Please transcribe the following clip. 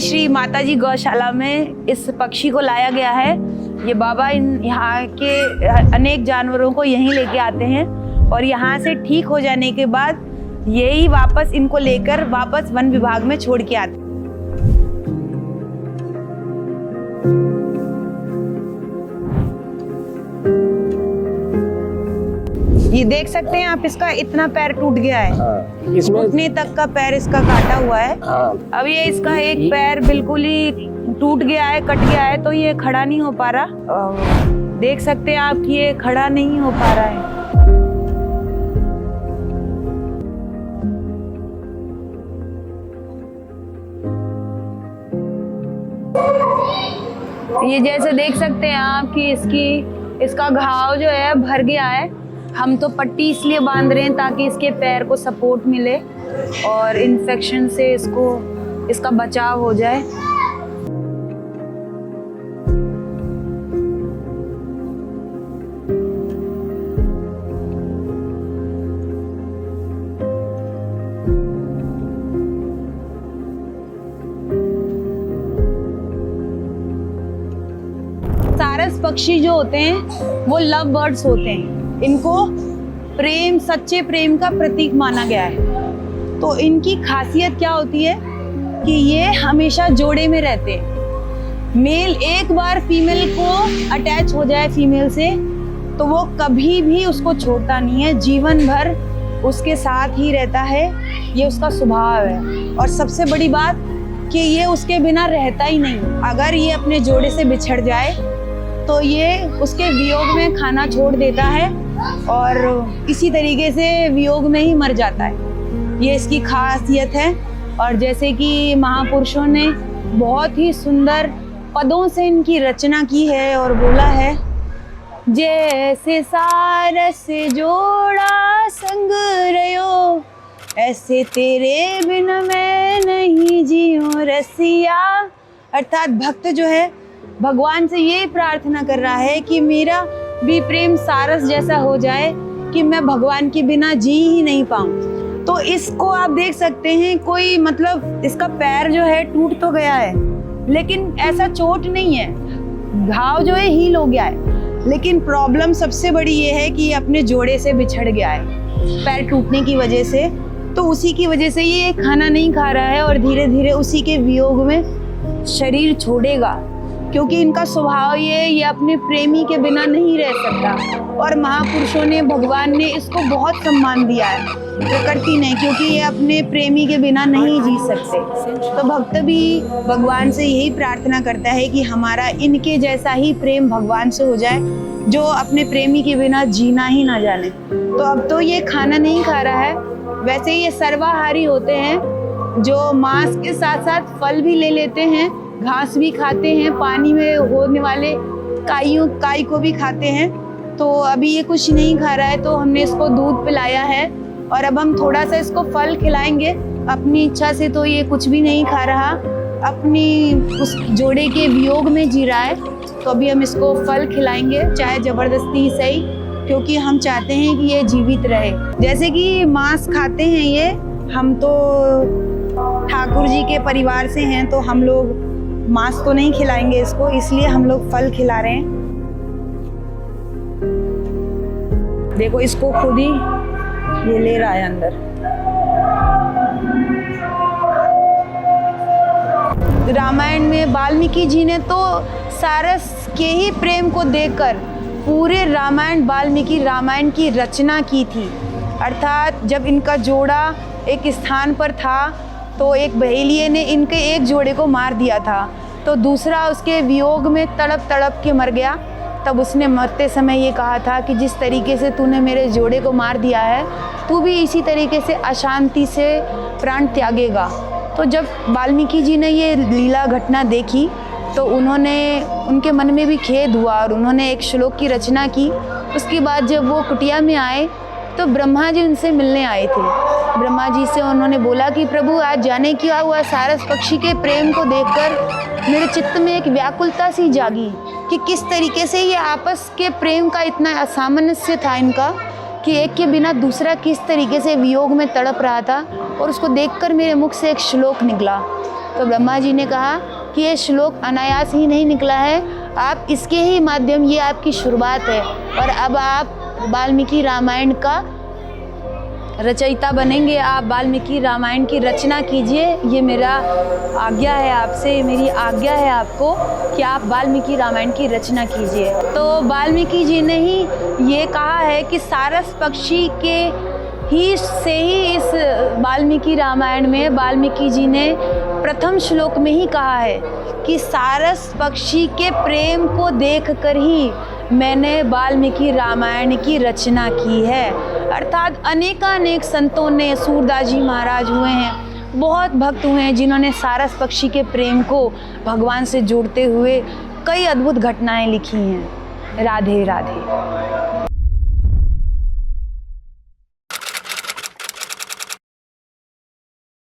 श्री माताजी गौशाला में इस पक्षी को लाया गया है। ये बाबा यहाँ के अनेक जानवरों को यहीं लेके आते हैं और यहाँ से ठीक हो जाने के बाद यही वापस इनको लेकर वापस वन विभाग में छोड़ के आते हैं। ये देख सकते हैं आप, इसका इतना पैर टूट गया है। इसमें घुटने तक का पैर इसका काटा हुआ है। अब ये इसका एक पैर बिल्कुल ही टूट गया है, कट गया है, तो ये खड़ा नहीं हो पा रहा। देख सकते हैं आप कि ये खड़ा नहीं हो पा रहा है। ये जैसे देख सकते हैं आप कि इसका घाव जो है भर गया है। हम तो पट्टी इसलिए बांध रहे हैं ताकि इसके पैर को सपोर्ट मिले और इन्फेक्शन से इसका बचाव हो जाए। सारस पक्षी जो होते हैं वो लव बर्ड्स होते हैं। इनको प्रेम, सच्चे प्रेम का प्रतीक माना गया है। तो इनकी खासियत क्या होती है कि ये हमेशा जोड़े में रहते हैं। मेल एक बार फीमेल को अटैच हो जाए फीमेल से तो वो कभी भी उसको छोड़ता नहीं है, जीवन भर उसके साथ ही रहता है। ये उसका स्वभाव है। और सबसे बड़ी बात कि ये उसके बिना रहता ही नहीं। अगर ये अपने जोड़े से बिछड़ जाए तो ये उसके वियोग में खाना छोड़ देता है और इसी तरीके से वियोग में ही मर जाता है। ये इसकी खासियत है। और जैसे कि महापुरुषों ने बहुत ही सुंदर पदों से इनकी रचना की है और बोला है, जैसे सारस से जोड़ा संग रयो, ऐसे तेरे बिना मैं नहीं जीऊं रसिया। अर्थात भक्त जो है भगवान से ये प्रार्थना कर रहा है कि मेरा भी प्रेम सारस जैसा हो जाए कि मैं भगवान के बिना जी ही नहीं पाऊं। तो इसको आप देख सकते हैं, कोई मतलब इसका पैर जो है टूट तो गया है लेकिन ऐसा चोट नहीं है, घाव जो है हील हो गया है। लेकिन प्रॉब्लम सबसे बड़ी ये है कि ये अपने जोड़े से बिछड़ गया है पैर टूटने की वजह से। तो उसी की वजह से ये खाना नहीं खा रहा है और धीरे धीरे उसी के वियोग में शरीर छोड़ेगा, क्योंकि इनका स्वभाव ये अपने प्रेमी के बिना नहीं रह सकता। और महापुरुषों ने, भगवान ने इसको बहुत सम्मान दिया है, प्रकृति ने, क्योंकि ये अपने प्रेमी के बिना नहीं जी सकते। तो भक्त भी भगवान से यही प्रार्थना करता है कि हमारा इनके जैसा ही प्रेम भगवान से हो जाए, जो अपने प्रेमी के बिना जीना ही ना जाने। तो अब तो ये खाना नहीं खा रहा है। वैसे ये सर्वाहारी होते हैं जो मांस के साथ साथ फल भी ले लेते हैं, घास भी खाते हैं, पानी में होने वाले काई को भी खाते हैं। तो अभी ये कुछ नहीं खा रहा है तो हमने इसको दूध पिलाया है और अब हम थोड़ा सा इसको फल खिलाएंगे अपनी इच्छा से। तो ये कुछ भी नहीं खा रहा, अपनी उस जोड़े के वियोग में जी रहा है। तो अभी हम इसको फल खिलाएंगे, चाहे जबरदस्ती सही, क्योंकि हम चाहते हैं कि ये जीवित रहे। जैसे कि मांस खाते हैं ये, हम तो ठाकुर जी के परिवार से हैं तो हम लोग मांस तो नहीं खिलाएंगे इसको, इसलिए हम लोग फल खिला रहे हैं। देखो इसको खुद ही ये ले रहा है अंदर। रामायण में वाल्मीकि जी ने तो सारस के ही प्रेम को देखकर पूरे वाल्मीकि रामायण की रचना की थी। अर्थात जब इनका जोड़ा एक स्थान पर था तो एक बहेलिये ने इनके एक जोड़े को मार दिया था, तो दूसरा उसके वियोग में तड़प तड़प के मर गया। तब उसने मरते समय ये कहा था कि जिस तरीके से तूने मेरे जोड़े को मार दिया है, तू भी इसी तरीके से अशांति से प्राण त्यागेगा। तो जब वाल्मीकि जी ने ये लीला घटना देखी तो उनके मन में भी खेद हुआ और उन्होंने एक श्लोक की रचना की। उसके बाद जब वो कुटिया में आए तो ब्रह्मा जी उनसे मिलने आए थे। ब्रह्मा जी से उन्होंने बोला कि प्रभु, आज जाने क्या हुआ, सारस पक्षी के प्रेम को देखकर मेरे चित्त में एक व्याकुलता सी जागी कि किस तरीके से ये आपस के प्रेम का इतना असामंजस्य था इनका कि एक के बिना दूसरा किस तरीके से वियोग में तड़प रहा था। और उसको देखकर मेरे मुख से एक श्लोक निकला तो ब्रह्मा जी ने कहा कि ये श्लोक अनायास ही नहीं निकला है, आप इसके ही माध्यम, ये आपकी शुरुआत है और अब आप वाल्मीकि रामायण का रचयिता बनेंगे, आप वाल्मीकि रामायण की रचना कीजिए। ये मेरा आज्ञा है आपसे, मेरी आज्ञा है आपको कि आप वाल्मीकि रामायण की रचना कीजिए। तो वाल्मीकि जी ने ही ये कहा है कि सारस पक्षी के इस वाल्मीकि रामायण में वाल्मीकि जी ने प्रथम श्लोक में ही कहा है कि सारस पक्षी के प्रेम को देखकर ही मैंने वाल्मीकि रामायण की रचना की है। अर्थात अनेकानेक संतों ने, सूरदास जी महाराज हुए हैं, बहुत भक्त हुए हैं जिन्होंने सारस पक्षी के प्रेम को भगवान से जोड़ते हुए कई अद्भुत घटनाएं लिखी हैं। राधे राधे।